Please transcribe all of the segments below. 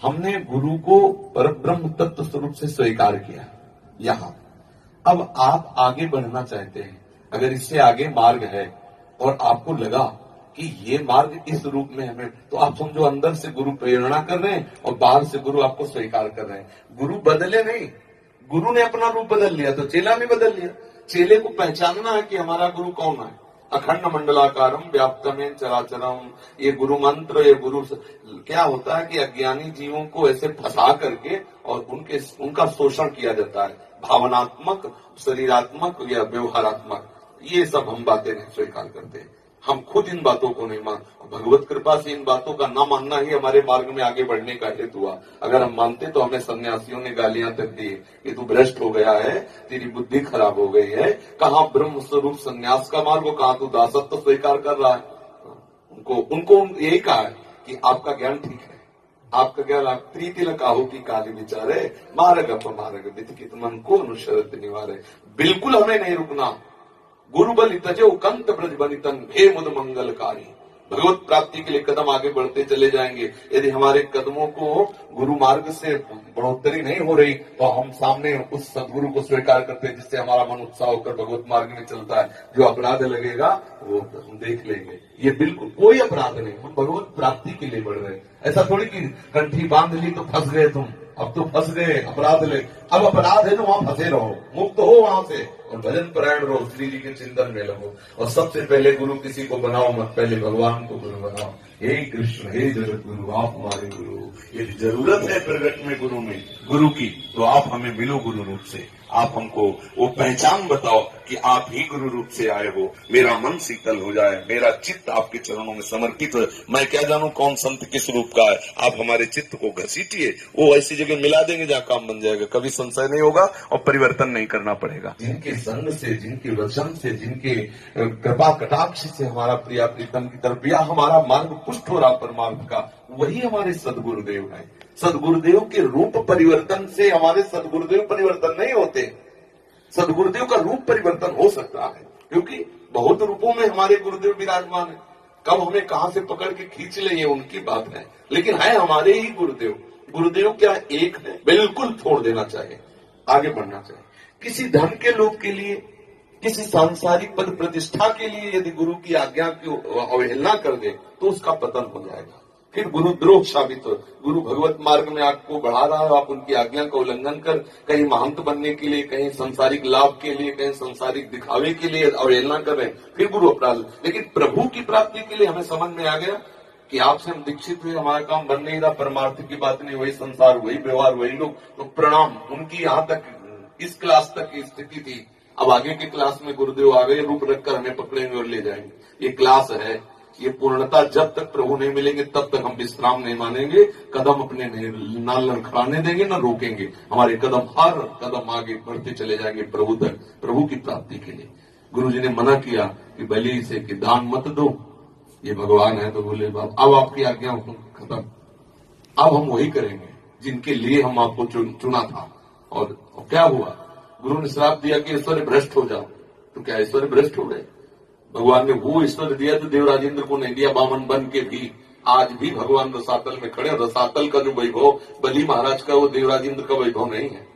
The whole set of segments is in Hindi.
हमने गुरु को परब्रह्म तत्व स्वरूप से स्वीकार किया। यहां अब आप आगे बढ़ना चाहते हैं, अगर इससे आगे मार्ग है और आपको लगा कि ये मार्ग इस रूप में हमें, तो आप समझो अंदर से गुरु प्रेरणा कर रहे हैं और बाहर से गुरु आपको स्वीकार कर रहे हैं। गुरु बदले नहीं, गुरु ने अपना रूप बदल लिया तो चेला ने बदल लिया। चेले को पहचानना है कि हमारा गुरु कौन है। अखंड मंडलाकारम व्याप्तमेन चराचरम, ये गुरु मंत्र, ये गुरु क्या होता है कि अज्ञानी जीवों को ऐसे फंसा करके और उनका शोषण किया जाता है, भावनात्मक, शरीरात्मक या व्यवहारात्मक। ये सब हम बातें नहीं स्वीकार करते, हम खुद इन बातों को नहीं मान। भगवत कृपा से इन बातों का न मानना ही हमारे मार्ग में आगे बढ़ने का हेतु हुआ। अगर हम मानते तो हमें सन्यासियों ने गालियां तक दी कि तू भ्रष्ट हो गया है, तेरी बुद्धि खराब हो गई है, कहाँ ब्रह्म स्वरूप सन्यास का मार्ग, कहाँ तू दासत्व स्वीकार कर रहा है। उनको यही कहा है कि आपका ज्ञान ठीक है, आपका ज्ञान, आप प्रीतिलक आहुति काली विचारे मार्ग अपमार्ग वितकित मन को अनुशरत निवारे। बिल्कुल हमें नहीं रुकना। गुरु बलि तजो कंत ब्रज बनितन भे मुद मंगलकारी। भगवत प्राप्ति के लिए कदम आगे बढ़ते चले जाएंगे। यदि हमारे कदमों को गुरु मार्ग से बढ़ोतरी नहीं हो रही तो हम सामने उस सदगुरु को स्वीकार करते हैं जिससे हमारा मन उत्साह होकर भगवत मार्ग में चलता है। जो अपराध लगेगा वो हम देख लेंगे। ये बिल्कुल कोई अपराध नहीं, हम भगवत प्राप्ति के लिए बढ़ रहे हैं। ऐसा थोड़ी कि कंठी बांध ली तो फंस गए तुम, अब तो फंस गए, अपराध ले। अब अपराध है तो वहां फंसे रहो, मुक्त हो वहां से और भजन परायण रहो, श्री जी के चिंतन में लगो। और सबसे पहले गुरु किसी को बनाओ मत, पहले भगवान को गुरु बनाओ। हे कृष्ण, हे जगत गुरु, आप हमारे गुरु। यदि जरूरत है प्रगट में गुरु की तो आप हमें मिलो गुरु रूप से। आप हमको वो पहचान बताओ कि आप ही गुरु रूप से आए हो। मेरा मन शीतल हो जाए, मेरा चित्त आपके चरणों में समर्पित हो। मैं क्या जानूं कौन संत किस रूप का है। आप हमारे चित्त को घसीटिए, वो ऐसी जगह मिला देंगे जहां काम बन जाएगा, कभी संशय नहीं होगा और परिवर्तन नहीं करना पड़ेगा। जिनके संग से, जिनके वचन से, जिनके कृपा कटाक्ष से हमारा प्रिया प्रीतम की तरफ या हमारा मार्ग पुष्ट हो रहा परमार्थ का, वही हमारे सदगुरुदेव है। सदगुरुदेव के रूप परिवर्तन से हमारे सदगुरुदेव परिवर्तन नहीं होते। सदगुरुदेव का रूप परिवर्तन हो सकता है क्योंकि बहुत रूपों में हमारे गुरुदेव विराजमान है। कब हमें कहां से पकड़ के खींच ले ये उनकी बात है, लेकिन है हमारे ही गुरुदेव। गुरुदेव क्या एक है, बिल्कुल छोड़ देना चाहिए, आगे बढ़ना चाहिए। किसी धन के लोभ के लिए, किसी सांसारिक पद प्रतिष्ठा के लिए यदि गुरु की आज्ञा की अवहेलना कर दे तो उसका पतन हो जाएगा, फिर गुरुद्रोह साबित हो। गुरु भगवत मार्ग में आपको बढ़ा रहा है, आप उनकी आज्ञा का उल्लंघन कर कहीं महंत बनने के लिए, कहीं सांसारिक लाभ के लिए, कहीं सांसारिक दिखावे के लिए अवहेलना कर रहे हैं, फिर गुरु अपराध। लेकिन प्रभु की प्राप्ति के लिए हमें समझ में आ गया कि आपसे हम दीक्षित हुए, हमारा काम बन नहीं रहा, परमार्थ की बात नहीं, वही संसार, वही व्यवहार, वही लोग, तो प्रणाम। उनकी यहाँ तक, इस क्लास तक की स्थिति थी। अब आगे के क्लास में गुरुदेव आ गए, रूप रखकर हमें पकड़ेंगे और ले जाएंगे। ये क्लास है, ये पूर्णता जब तक प्रभु नहीं मिलेंगे तब तक हम विश्राम नहीं मानेंगे, कदम अपने ना लड़खड़ाने देंगे, ना रोकेंगे। हमारे कदम हर कदम आगे बढ़ते चले जाएंगे प्रभु तक, प्रभु की प्राप्ति के लिए। गुरु जी ने मना किया कि बलि से कि दान मत दो, ये भगवान है, तो बोले बाप अब आपकी आज्ञा खत्म, अब हम वही करेंगे जिनके लिए हम आपको चुना था। और क्या हुआ, गुरु ने श्राप दिया कि ऐश्वर्य भ्रष्ट हो जाओ। तो क्या ऐश्वर्य भ्रष्ट हो गए? भगवान ने वो ईश्वर दिया तो देवराजेंद्र को नहीं दिया। बामन बन के भी आज भी भगवान रसातल में खड़े। रसातल का जो वैभव बलि महाराज का, वो देवराजेंद्र का वैभव नहीं है।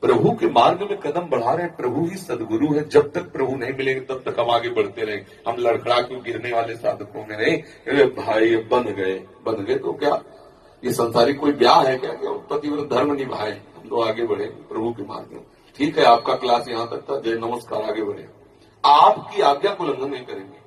प्रभु के मार्ग में कदम बढ़ा रहे हैं, प्रभु ही सदगुरु है। जब तक प्रभु नहीं मिलेंगे तब तक हम आगे बढ़ते रहेंगे। हम लड़खड़ा क्यों गिरने वाले साधकों में नहीं। भाई बन गए तो क्या ये संसारिक कोई ब्याह है क्या? पतिव्रत धर्म निभाए, हम तो आगे बढ़े प्रभु के मार्ग में। ठीक है, आपका क्लास यहां तक था, जय नमस्कार, आगे बढ़े। आपकी आज्ञा को उल्लंघन नहीं करेंगे।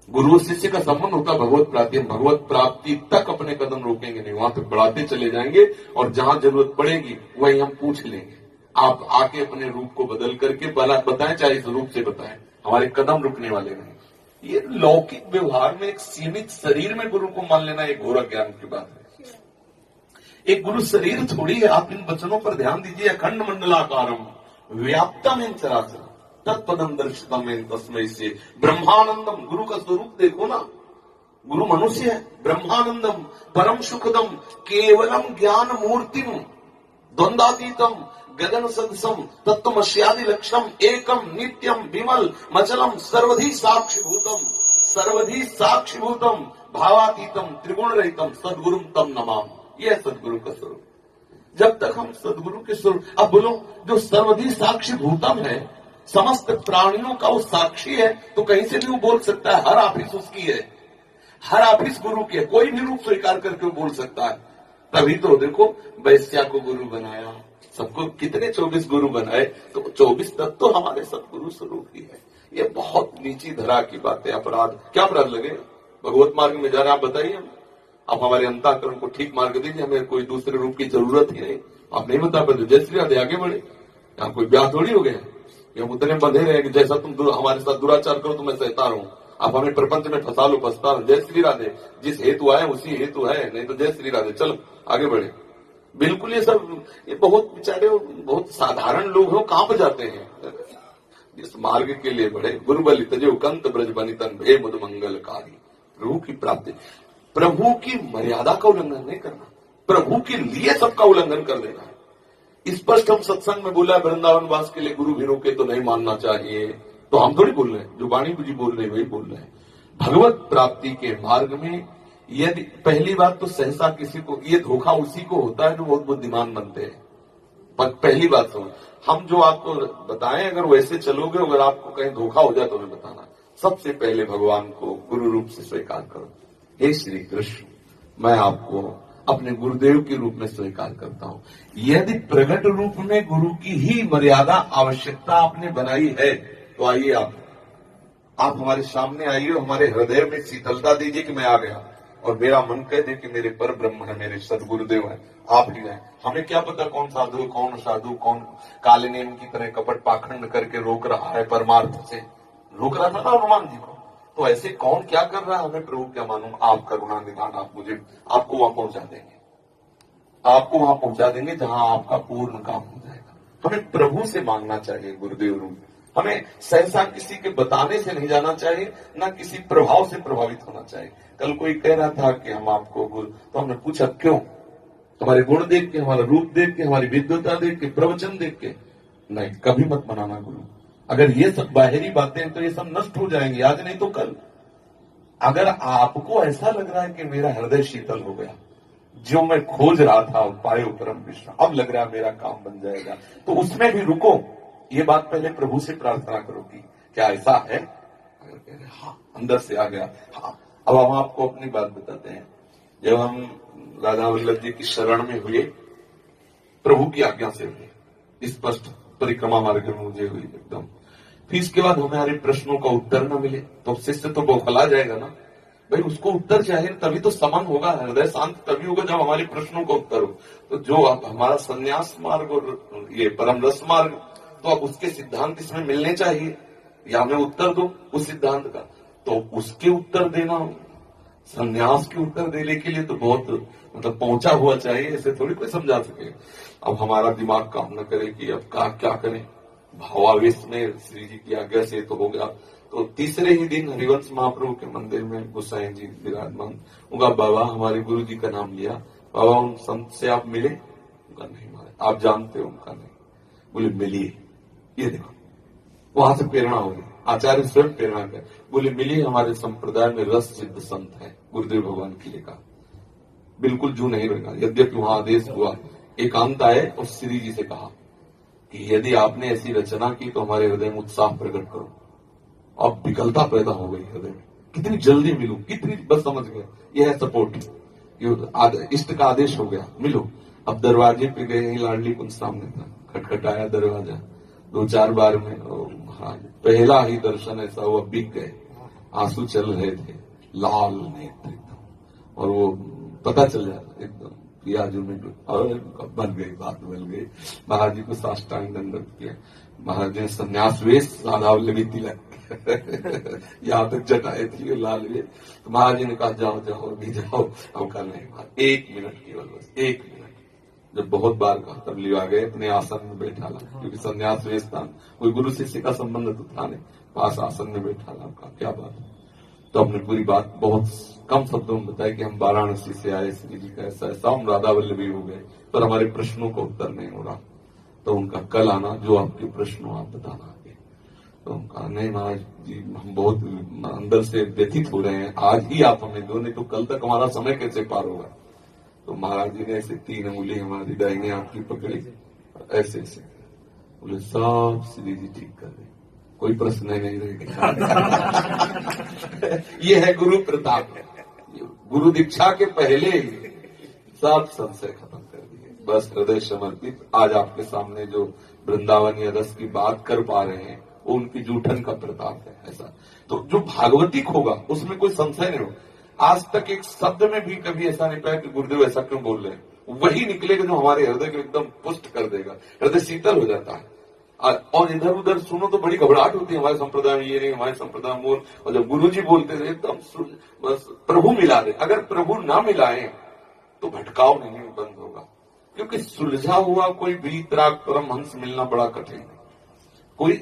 गुरु शिष्य का संबंध होता भगवत प्राप्ति। भगवत प्राप्ति तक अपने कदम रोकेंगे नहीं, वहां तक बढ़ाते चले जाएंगे और जहां जरूरत पड़ेगी वही हम पूछ लेंगे। आप आके अपने रूप को बदल करके बताएं, चाहे इस रूप से बताएं, हमारे कदम रुकने वाले नहीं। ये लौकिक व्यवहार में एक सीमित शरीर में गुरु को मान लेना एक घोर ज्ञान की बात है। एक गुरु शरीर थोड़ी है। आप इन वचनों पर ध्यान दीजिए। अखंड मंडलाकारम व्याप्तम इन चराचरम तत्पदम दर्शितम इन तस्मै से ब्रह्मानंदम। गुरु का स्वरूप देखो ना, गुरु मनुष्य है। ब्रह्मानंदम परम सुखदम केवलम ज्ञान मूर्तिम द्वंद्वातीतम गगन सदसम तत्वमस्यादि लक्ष्यम एकम नित्यम विमल मचलम सर्वधि साक्षीभूतम सर्वधि साक्षिभूतम भावातीतम त्रिगुण रहितम सदगुरुम तम नमाम। यह सदगुरु का स्वरूप। जब तक हम सदगुरु के स्वरूप, अब बोलो, जो सर्वधि साक्षिभूतम है, समस्त प्राणियों का वो साक्षी है, तो कहीं से भी वो बोल सकता है। हर ऑफिस उसकी है, हर ऑफिस गुरु की है, कोई भी रूप स्वीकार करके वो बोल सकता है। तभी तो देखो वैश्या को गुरु बनाया, सबको कितने 24 गुरु बनाए, तो 24 तक तो हमारे सदगुरु स्वरूप ही है। ये बहुत नीची धरा की बात है। अपराध, क्या अपराध लगे? भगवत मार्ग में जा रहे, आप बताइए। आप हमारे अंतःकरण को ठीक मार्ग दीजिए, हमें कोई दूसरे रूप की जरूरत ही नहीं। आप नहीं बता पाते, जय श्री राधे, आगे बढ़े। यहाँ कोई ब्याह थोड़ी हो गया, ये हम उतने बंधे रहे कि जैसा तुम हमारे साथ दुराचार करो तो मैं सहता रहूं। आप हमें प्रपंच में फंसा लो, फंसता रहो। जय श्री राधे, जिस हेतु आए उसी हेतु है, नहीं तो जय श्री राधे, चलो आगे बढ़े। बिल्कुल ये सब, ये बहुत बेचारे बहुत साधारण लोग हो, कांप जाते हैं। इस मार्ग के लिए बढ़े। गुरु बलि तजे कंत ब्रज बनितन भे मधु मंगलकारी। प्रभु की प्राप्ति, प्रभु की मर्यादा का उल्लंघन नहीं करना, प्रभु के लिए सबका उल्लंघन कर देना है। स्पष्ट हम सत्संग में बोला, वृंदावन वास के लिए गुरु भी रोके तो नहीं मानना चाहिए। तो हम थोड़ी बोल रहे हैं, जो वाणी जी बोल रहे हैं वही बोल रहे हैं। भगवत प्राप्ति के मार्ग में यदि, पहली बात तो सहसा किसी को ये धोखा उसी को होता है जो बहुत बुद्धिमान बनते हैं। पर पहली बात समझ, हम जो आपको बताएं, अगर वैसे चलोगे, अगर आपको कहीं धोखा हो जाए तो हमें बताना। सबसे पहले भगवान को गुरु रूप से स्वीकार करो। हे श्री कृष्ण, मैं आपको अपने गुरुदेव के रूप में स्वीकार करता हूं। यदि प्रगट रूप में गुरु की ही मर्यादा आवश्यकता आपने बनाई है, तो आइए आप हमारे सामने आइए, हमारे हृदय में शीतलता दीजिए कि मैं आ गया, और मेरा मन कह दे कि मेरे पर ब्रह्म है, मेरे सदगुरुदेव है, आप ही हैं। हमें क्या पता कौन साधु, कौन साधु, कौन काले नेम की तरह कपट पाखंड करके रोक रहा है, परमार्थ से रोक रहा था ना हनुमान जी को। तो ऐसे कौन क्या कर रहा है, हमें प्रभु क्या मालूम। आप करुणा निधान, आप मुझे, आपको वहां पहुंचा देंगे, आपको वहां पहुंचा देंगे जहां आपका पूर्ण काम हो जाएगा। हमें प्रभु से मांगना चाहिए गुरुदेव रूप। हमें सहसा किसी के बताने से नहीं जाना चाहिए, ना किसी प्रभाव से प्रभावित होना चाहिए। कल कोई कह रहा था कि हम आपको गुरु, तो हमने पूछा क्यों? हमारे गुण देख के, हमारा रूप देख के, हमारी विद्वता देख के, प्रवचन देख के? नहीं, कभी मत बनाना गुरु। अगर ये सब बाहरी बातें, तो ये सब नष्ट हो जाएंगी, आज नहीं तो कल। अगर आपको ऐसा लग रहा है कि मेरा हृदय शीतल हो गया, जो मैं खोज रहा था पायो परम विष्णु, अब लग रहा है मेरा काम बन जाएगा, तो उसमें भी रुको। ये बात पहले प्रभु से प्रार्थना करो कि क्या ऐसा है? अगर कह रहे हाँ, अंदर से आ गया, हाँ। अब हम आपको अपनी बात बताते हैं। जब हम राधा वल्लभ जी की शरण में हुए, प्रभु की आज्ञा से हुए, स्पष्ट परिक्रमा मार्ग में मुझे हुई एकदम। फिर इसके बाद हमारे प्रश्नों का उत्तर न मिले तो शिष्य तो बौखला जाएगा ना भाई, उसको उत्तर चाहिए, तभी तो समन होगा, हृदय शांत तभी होगा जब हमारे प्रश्नों का उत्तर हो। तो जो अब हमारा संन्यास मार्ग और ये परम रस मार्ग, तो अब उसके सिद्धांत इसमें मिलने चाहिए, या हमें उत्तर दो उस सिद्धांत का। तो उसके उत्तर देना, संन्यास के उत्तर देने के लिए तो बहुत मतलब पहुंचा हुआ चाहिए, ऐसे थोड़ी कोई समझा सके। अब हमारा दिमाग काम न करे कि अब क्या करें, भावावेश में श्री जी की आज्ञा से तो हो गया। तो तीसरे ही दिन हरिवंश महाप्रभु के मंदिर में गोसाई जी विराजमान, उनका बाबा हमारे गुरु जी का नाम लिया, बाबा उन संत से आप मिले? उनका नहीं मारे, आप जानते हो? उनका नहीं। बोले मिलिए, ये देखो वहां से प्रेरणा होगी, आचार्य स्वयं प्रेरणा कर बोले मिलिए, हमारे संप्रदाय में रस सिद्ध संत है, गुरुदेव भगवान के लिए कहा, बिल्कुल जू नहीं रहेगा। यद्यपि वहां आदेश हुआ, एकांत आए और श्री जी से कहा कि यदि आपने ऐसी रचना की तो हमारे हृदय में उत्साह प्रकट करो। अब विकलता पैदा हो गई हृदय में, कितनी जल्दी मिलूं, कितनी, बस समझ गया यह है सपोर्ट, इष्ट का आदेश हो गया, मिलो। अब दरवाजे पे गए, लाडली कुंज सामने था, खटखटाया दरवाजा, 2-4 बार में हाँ, पहला ही दर्शन ऐसा हुआ, बिक गए, आंसू चल रहे थे, लाल नेत्र एकदम, और वो पता चल जाता एकदम पियाजू में, और बन गई, बात बन गई। महाराज जी को साष्टांग दंडवत किया, महाराज ने संन्यास वेश, राधा वल्लभी तिलक यहाँ तक जटाए थी लाल वेश। तो महाराज जी ने कहा जाओ जाओ अभी जाओ, हम कहा नहीं, 1 मिनट केवल, बस 1 मिनट। जब बहुत बार कहा तब लिया गए, अपने आसन में बैठा ला, क्योंकि संन्यास वेश था, कोई गुरु शिष्य का संबंध तो था नहीं, पास आसन में बैठा ला, कहा क्या बात है। तो अपने पूरी बात बहुत कम शब्दों में बताया कि हम वाराणसी से आए, श्री जी का ऐसा ऐसा, हम राधा वल्लभी हो गए, पर हमारे प्रश्नों का उत्तर नहीं हो रहा। तो उनका कल आना, जो आपके प्रश्न हो आप बताना आगे। तो हम कहा नहीं महाराज जी, हम बहुत अंदर से व्यथित हो रहे हैं, आज ही आप हमें दो, नहीं तो कल तक हमारा समय कैसे पार होगा। तो महाराज जी ने ऐसे 3 अंगुली हमारी दाहिने हाथ की पकड़ी, ऐसे ऐसे बोले सब श्री जी ठीक कर दे, कोई प्रश्न नहीं रहेगा। ये है गुरु प्रताप। गुरु दीक्षा के पहले सब संशय खत्म कर दिए, बस हृदय समर्पित। आज आपके सामने जो वृंदावन या रस की बात कर पा रहे हैं वो उनकी जूठन का प्रताप है। ऐसा तो जो भागवतिक होगा उसमें कोई संशय नहीं होगा। आज तक एक शब्द में भी कभी ऐसा नहीं पाया कि गुरुदेव ऐसा क्यों बोल रहे हैं, वही निकलेगा जो हमारे हृदय को एकदम पुष्ट कर देगा, हृदय शीतल हो जाता है। और इधर उधर सुनो तो बड़ी घबराहट होती है, हमारे संप्रदाय में ये नहीं, हमारे संप्रदाय में वो। और जब गुरु जी बोलते थे एकदम बस प्रभु मिला दे, अगर प्रभु ना मिलाए तो भटकाव नहीं बंद होगा। क्योंकि सुलझा हुआ कोई वीतराग परमहंस मिलना बड़ा कठिन है। कोई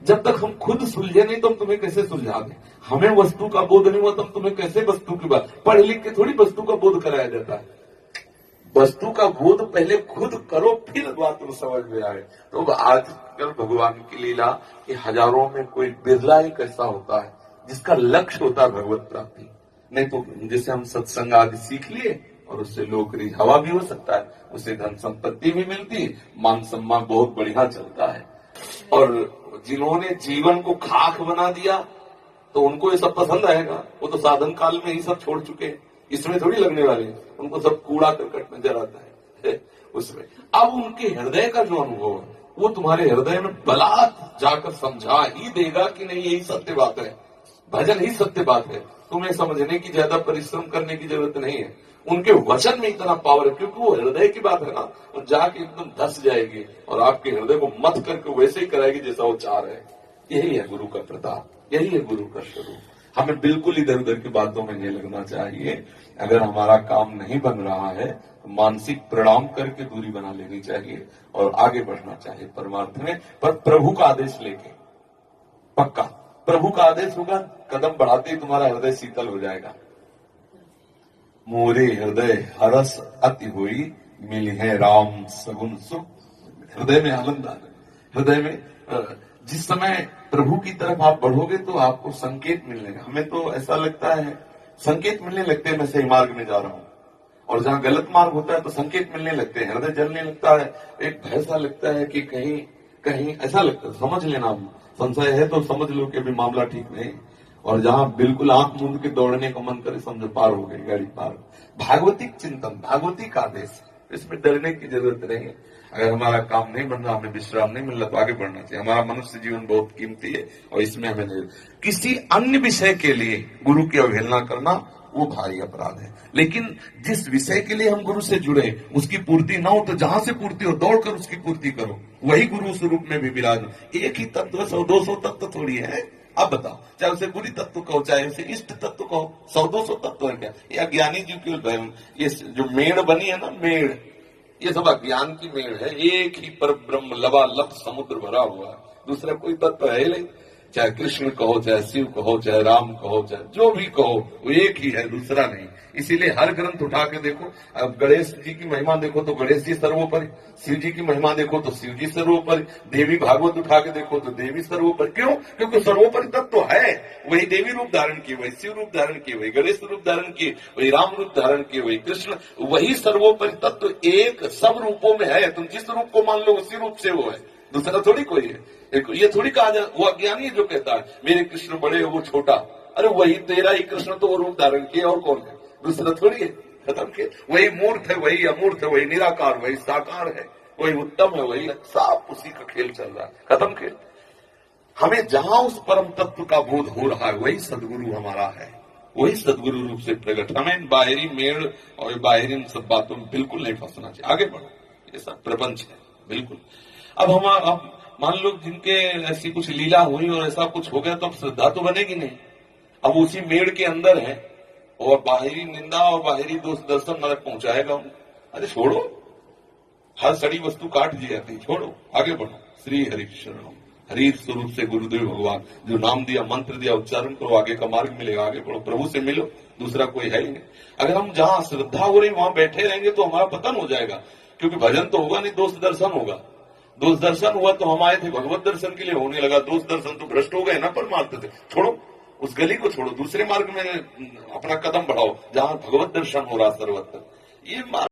जब तक हम खुद सुलझे नहीं तो हम तुम्हें कैसे सुलझा दें। हमें वस्तु का बोध नहीं हुआ तो हम तुम्हें कैसे वस्तु की बात, पढ़ लिख के थोड़ी वस्तु का बोध कराया जाता है। वस्तु का बोध पहले खुद करो फिर बात में समझ में आए। तो आजकल भगवान की लीला कि हजारों में कोई बिरला एक ऐसा होता है जिसका लक्ष्य होता है भगवत प्राप्ति। नहीं तो जैसे हम सत्संग आदि सीख लिए और उससे लोक रिझावा भी हो सकता है, उससे धन संपत्ति भी मिलती है, मान सम्मान बहुत बढ़िया चलता है। और जिन्होंने जीवन को खाक बना दिया तो उनको ये सब पसंद आएगा। वो तो साधन काल में ही सब छोड़ चुके हैं, इसमें थोड़ी लगने वाले, उनको सब कूड़ा करकट नजर आता है उसमें। अब उनके हृदय का जो अनुभव है वो तुम्हारे हृदय में बलात् जाकर समझा ही देगा कि नहीं यही सत्य बात है, भजन ही सत्य बात है। तुम्हें समझने की ज्यादा परिश्रम करने की जरूरत नहीं है। उनके वचन में इतना पावर है क्योंकि वो हृदय की बात है ना, वो जाके एकदम धस जाएगी और आपके हृदय को मत करके वैसे ही कराएगी जैसा वो चाह रहे हैं। यही है गुरु का प्रताप, यही है गुरु का स्वरूप। हमें बिल्कुल इधर उधर की बातों में नहीं लगना चाहिए। अगर हमारा काम नहीं बन रहा है तो मानसिक प्रणाम करके दूरी बना लेनी चाहिए और आगे बढ़ना चाहिए परमार्थ में। पर प्रभु का आदेश लेके, पक्का प्रभु का आदेश होगा, कदम बढ़ाते ही तुम्हारा हृदय शीतल हो जाएगा। मोरे हृदय हरस अति हुई, मिली है राम सगुन सुख। हृदय में आनंद आ रहा, हृदय में जिस समय प्रभु की तरफ आप बढ़ोगे तो आपको संकेत मिलने लगा। हमें तो ऐसा लगता है संकेत मिलने लगते हैं मैं सही मार्ग में जा रहा हूं, और जहां गलत मार्ग होता है तो संकेत मिलने लगते हैं, हृदय जलने लगता है, एक भय सा लगता है कि कहीं कहीं ऐसा लगता है। समझ लेना, संशय है तो समझ लो कि अभी मामला ठीक नहीं। और जहां बिल्कुल आंख मूंद के दौड़ने का मन करे समझो पार हो गई गाड़ी पार। भागवतिक चिंतन, भागवतिक आदेश, इसमें डरने की जरूरत नहीं है। अगर हमारा काम नहीं बन रहा, हमें विश्राम नहीं मिल रहा तो आगे बढ़ना चाहिए। हमारा मनुष्य जीवन बहुत कीमती है और इसमें हमें नहीं, किसी अन्य विषय के लिए गुरु की अवहेलना करना वो भारी अपराध है। लेकिन जिस विषय के लिए हम गुरु से जुड़े उसकी पूर्ति ना हो तो जहां से पूर्ति हो दौड़कर उसकी पूर्ति करो, वही गुरु स्वरूप में भी विराज। एक ही तत्व 100-200 तत्व थोड़ी है। अब बताओ, चाहे उसे बुरी तत्व कहो चाहे उसे इष्ट तत्व कहो, 100-200 तत्व है क्या? ये अज्ञानी जी की ये जो मेड़ बनी है ना, मेड़, ये सब अज्ञान की मेड़ है। एक ही पर ब्रह्म लबालब समुद्र भरा हुआ है, दूसरा कोई तत्व है ही नहीं। चाहे कृष्ण कहो, चाहे शिव कहो, चाहे राम कहो, चाहे जो भी कहो, वो एक ही है, दूसरा नहीं। इसीलिए हर ग्रंथ उठा के देखो, अब गणेश जी की महिमा देखो तो गणेश जी सर्वोपरि, शिव जी की महिमा देखो तो शिव जी सर्वोपरि, देवी भागवत उठा के देखो तो देवी सर्वोपरि। क्यों? क्योंकि सर्वोपरि तत्व तो है। वही देवी रूप धारण किए, वही शिव रूप धारण किए, वही गणेश रूप धारण किए, वही राम रूप धारण किए, वही कृष्ण, वही सर्वोपरि तत्व एक सब रूपों में है। तुम जिस रूप को मान लो उसी रूप से वो है, दूसरा थोड़ी कोई है। ये थोड़ी कहा जाए वो अज्ञानी जो कहता है मेरे कृष्ण बड़े वो छोटा, अरे वही तेरा ही कृष्ण तो वो रूप धारण किए और कौन है, दूसरा थोड़ी है। खत्म के वही मूर्त है, वही अमूर्त है, वही निराकार, वही साकार है, वही उत्तम है, वही सब उसी का खेल चल रहा है। खत्म खेल। हमें जहां उस परम तत्व का बोध हो रहा है वही सदगुरु हमारा है, वही सदगुरु रूप से प्रकट। हमें बाहरी मेड़ और बाहरी सब बातों में बिल्कुल नहीं फंसना चाहिए। आगे बढ़ो, ये सब प्रपंच है बिल्कुल। अब हम मान लो जिनके ऐसी कुछ लीला हुई और ऐसा कुछ हो गया तो अब श्रद्धा तो बनेगी नहीं। अब उसी मेड़ के अंदर है और बाहरी निंदा और बाहरी दोष दर्शन नरक पहुंचाएगा उनको। अरे छोड़ो, हर सड़ी वस्तु काट दी जाती, छोड़ो, आगे बढ़ो। श्री हरि शरणम, हरि स्वरूप से गुरुदेव भगवान जो नाम दिया, मंत्र दिया, उच्चारण करो, आगे का मार्ग मिलेगा। आगे बढ़ो, प्रभु से मिलो, दूसरा कोई है ही नहीं। अगर हम जहां श्रद्धा हो रही वहां बैठे रहेंगे तो हमारा पतन हो जाएगा, क्योंकि भजन तो होगा नहीं, दोष दर्शन होगा। दोष दर्शन हुआ तो हम आए थे भगवत दर्शन के लिए, होने लगा दोष दर्शन तो भ्रष्ट हो गए ना परमार्थ से। छोड़ो उस गली को, छोड़ो दूसरे मार्ग में अपना कदम बढ़ाओ जहां भगवत दर्शन हो रहा सर्वत्र। ये